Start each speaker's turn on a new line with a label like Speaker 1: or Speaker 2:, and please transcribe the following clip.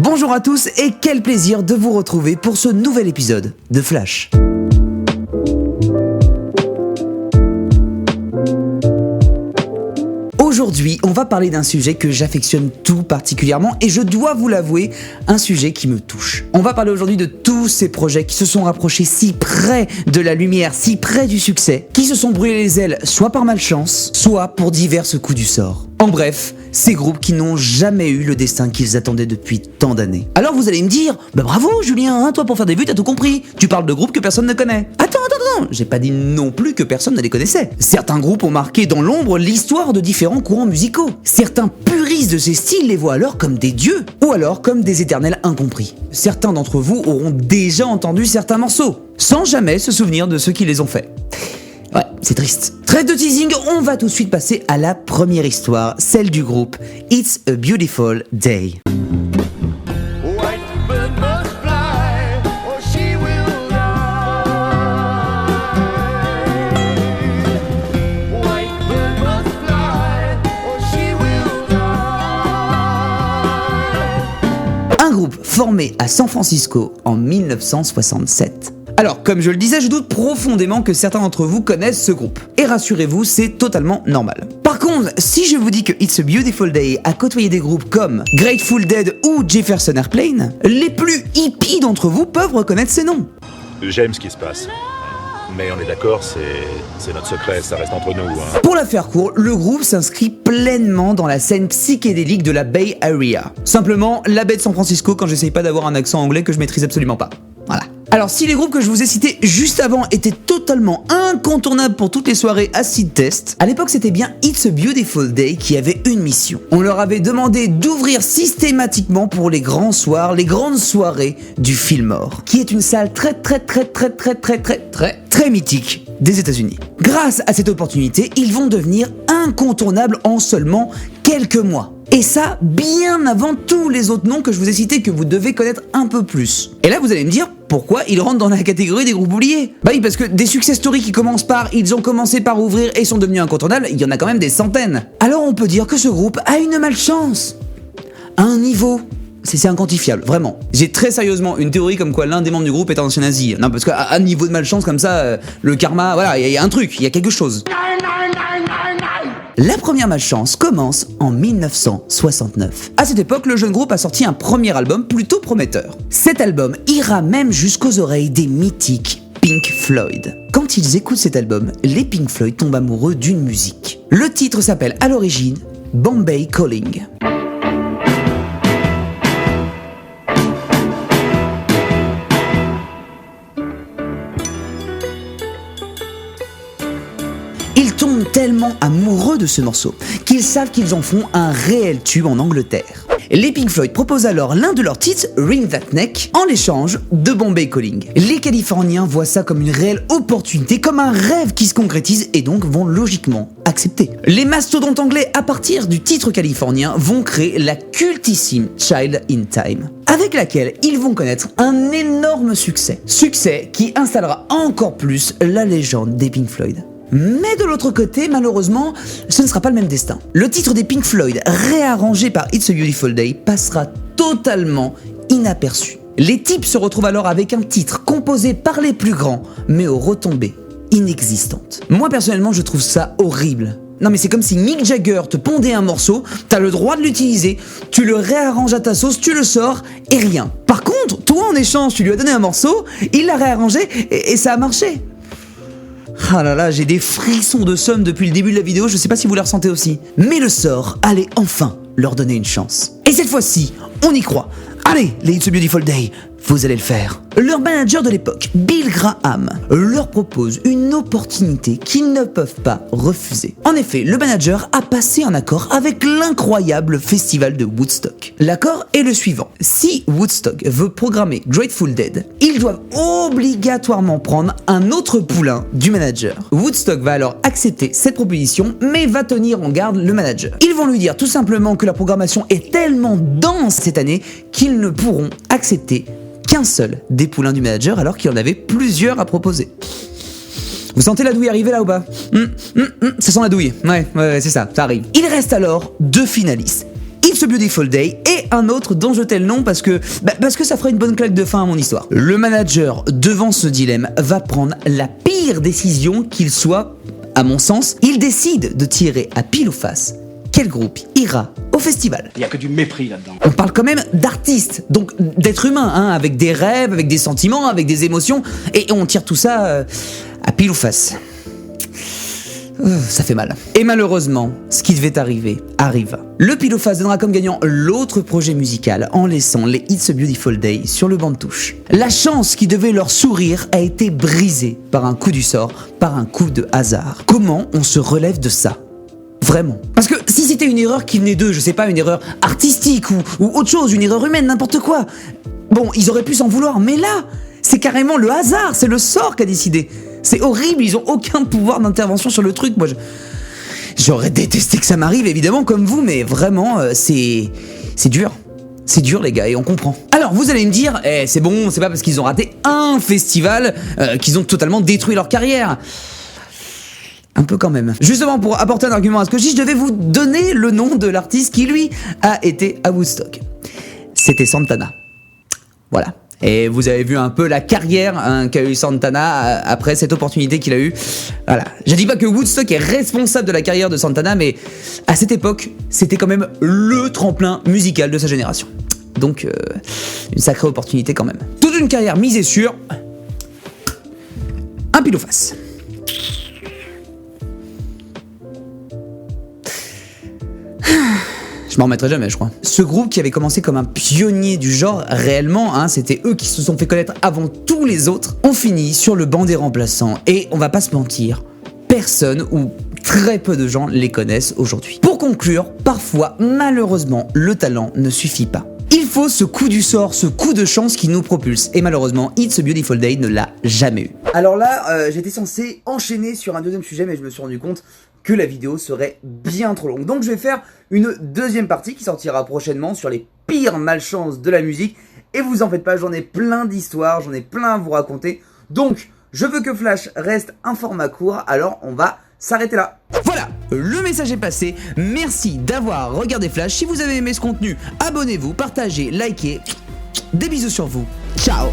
Speaker 1: Bonjour à tous et quel plaisir de vous retrouver pour ce nouvel épisode de Flash. Aujourd'hui, on va parler d'un sujet que j'affectionne tout particulièrement et je dois vous l'avouer, un sujet qui me touche. On va parler aujourd'hui de tous ces projets qui se sont rapprochés si près de la lumière, si près du succès, qui se sont brûlés les ailes soit par malchance, soit pour divers coups du sort. En bref, ces groupes qui n'ont jamais eu le destin qu'ils attendaient depuis tant d'années. Alors vous allez me dire, bravo Julien, hein, toi pour faire des vues t'as tout compris, tu parles de groupes que personne ne connaît. Attends, j'ai pas dit non plus que personne ne les connaissait. Certains groupes ont marqué dans l'ombre l'histoire de différents courants musicaux. Certains puristes de ces styles les voient alors comme des dieux, ou alors comme des éternels incompris. Certains d'entre vous auront déjà entendu certains morceaux, sans jamais se souvenir de ceux qui les ont faits. Ouais, c'est triste. Trêve de teasing, on va tout de suite passer à la première histoire, celle du groupe It's a Beautiful Day. Un groupe formé à San Francisco en 1967. Alors, comme je le disais, je doute profondément que certains d'entre vous connaissent ce groupe. Et rassurez-vous, c'est totalement normal. Par contre, si je vous dis que It's a Beautiful Day a côtoyé des groupes comme Grateful Dead ou Jefferson Airplane, les plus hippies d'entre vous peuvent reconnaître ces noms.
Speaker 2: J'aime ce qui se passe. Mais on est d'accord, c'est notre secret, ça reste entre nous. Hein.
Speaker 1: Pour la faire court, le groupe s'inscrit pleinement dans la scène psychédélique de la Bay Area. Simplement, la baie de San Francisco quand j'essaye pas d'avoir un accent anglais que je maîtrise absolument pas. Voilà. Alors si les groupes que je vous ai cités juste avant étaient totalement incontournables pour toutes les soirées acid test, à l'époque c'était bien It's a Beautiful Day qui avait une mission. On leur avait demandé d'ouvrir systématiquement pour les grands soirs, les grandes soirées du Fillmore, qui est une salle très mythique des États-Unis. Grâce à cette opportunité, ils vont devenir incontournables en seulement quelques mois. Et ça, bien avant tous les autres noms que je vous ai cités que vous devez connaître un peu plus. Et là, vous allez me dire, pourquoi ils rentrent dans la catégorie des groupes oubliés ? Bah oui, parce que des success stories qui commencent par « ils ont commencé par ouvrir et sont devenus incontournables », il y en a quand même des centaines. Alors on peut dire que ce groupe a une malchance. À un niveau... C'est inquantifiable, vraiment. J'ai très sérieusement une théorie comme quoi l'un des membres du groupe est un ancien nazi. Non, parce qu'à un niveau de malchance comme ça, le karma, voilà, il y a un truc, il y a quelque chose. La première malchance commence en 1969. À cette époque, le jeune groupe a sorti un premier album plutôt prometteur. Cet album ira même jusqu'aux oreilles des mythiques Pink Floyd. Quand ils écoutent cet album, les Pink Floyd tombent amoureux d'une musique. Le titre s'appelle à l'origine Bombay Calling. Ils tombent tellement amoureux de ce morceau qu'ils savent qu'ils en font un réel tube en Angleterre. Les Pink Floyd proposent alors l'un de leurs titres, Ring That Neck, en l'échange de Bombay Calling. Les Californiens voient ça comme une réelle opportunité, comme un rêve qui se concrétise et donc vont logiquement accepter. Les mastodontes anglais, à partir du titre californien, vont créer la cultissime Child in Time, avec laquelle ils vont connaître un énorme succès. Succès qui installera encore plus la légende des Pink Floyd. Mais de l'autre côté, malheureusement, ce ne sera pas le même destin. Le titre des Pink Floyd, réarrangé par It's a Beautiful Day, passera totalement inaperçu. Les types se retrouvent alors avec un titre composé par les plus grands, mais aux retombées inexistantes. Moi personnellement, je trouve ça horrible. Non mais c'est comme si Mick Jagger te pondait un morceau, t'as le droit de l'utiliser, tu le réarranges à ta sauce, tu le sors, et rien. Par contre, toi en échange, tu lui as donné un morceau, il l'a réarrangé, et ça a marché. Ah là là, j'ai des frissons de somme depuis le début de la vidéo, je sais pas si vous les ressentez aussi. Mais le sort allait enfin leur donner une chance. Et cette fois-ci, on y croit. Allez, les It's a Beautiful Day, vous allez le faire. Leur manager de l'époque, Bill Graham, leur propose une opportunité qu'ils ne peuvent pas refuser. En effet, le manager a passé un accord avec l'incroyable festival de Woodstock. L'accord est le suivant. Si Woodstock veut programmer Grateful Dead, ils doivent obligatoirement prendre un autre poulain du manager. Woodstock va alors accepter cette proposition, mais va tenir en garde le manager. Ils vont lui dire tout simplement que la programmation est tellement dense cette année qu'ils ne pourront accepter qu'un seul des poulains du manager alors qu'il y en avait plusieurs à proposer. Vous sentez la douille arriver là ou pas? Ça sent la douille, ouais, c'est ça arrive. Il reste alors deux finalistes, It's a Beautiful Day et un autre dont je tais le nom parce que ça fera une bonne claque de fin à mon histoire. Le manager, devant ce dilemme, va prendre la pire décision qu'il soit, à mon sens. Il décide de tirer à pile ou face quel groupe ira au festival.
Speaker 3: Il n'y a que du mépris là-dedans.
Speaker 1: On parle quand même d'artistes, donc d'êtres humains, hein, avec des rêves, avec des sentiments, avec des émotions, et on tire tout ça à pile ou face. Ça fait mal. Et malheureusement, ce qui devait arriver, arriva. Le pile ou face donnera comme gagnant l'autre projet musical en laissant les It's a Beautiful Day sur le banc de touche. La chance qui devait leur sourire a été brisée par un coup du sort, par un coup de hasard. Comment on se relève de ça ? Vraiment. Parce que si c'était une erreur qui venait d'eux, je sais pas, une erreur artistique ou autre chose, une erreur humaine, n'importe quoi, bon, ils auraient pu s'en vouloir, mais là, c'est carrément le hasard, c'est le sort qui a décidé. C'est horrible, ils ont aucun pouvoir d'intervention sur le truc. Moi, j'aurais détesté que ça m'arrive, évidemment, comme vous, mais vraiment, c'est dur. C'est dur, les gars, et on comprend. Alors, vous allez me dire, c'est bon, c'est pas parce qu'ils ont raté un festival qu'ils ont totalement détruit leur carrière. Un peu quand même. Justement, pour apporter un argument à ce que je dis, je devais vous donner le nom de l'artiste qui, lui, a été à Woodstock. C'était Santana. Voilà. Et vous avez vu un peu la carrière qu'a eu Santana après cette opportunité qu'il a eue. Voilà. Je dis pas que Woodstock est responsable de la carrière de Santana, mais à cette époque, c'était quand même le tremplin musical de sa génération. Donc, une sacrée opportunité quand même. Toute une carrière misée sur un pile ou face. Je m'en remettrai jamais, je crois. Ce groupe qui avait commencé comme un pionnier du genre, réellement, hein, c'était eux qui se sont fait connaître avant tous les autres, ont fini sur le banc des remplaçants. Et on va pas se mentir, personne ou très peu de gens les connaissent aujourd'hui. Pour conclure, parfois, malheureusement, le talent ne suffit pas. Il faut ce coup du sort, ce coup de chance qui nous propulse. Et malheureusement, It's a Beautiful Day ne l'a jamais eu. Alors là, j'étais censé enchaîner sur un deuxième sujet, mais je me suis rendu compte que la vidéo serait bien trop longue. Donc je vais faire une deuxième partie qui sortira prochainement sur les pires malchances de la musique. Et vous en faites pas, j'en ai plein d'histoires, j'en ai plein à vous raconter. Donc, je veux que Flash reste un format court, alors on va s'arrêter là. Voilà, le message est passé. Merci d'avoir regardé Flash. Si vous avez aimé ce contenu, abonnez-vous, partagez, likez. Des bisous sur vous. Ciao.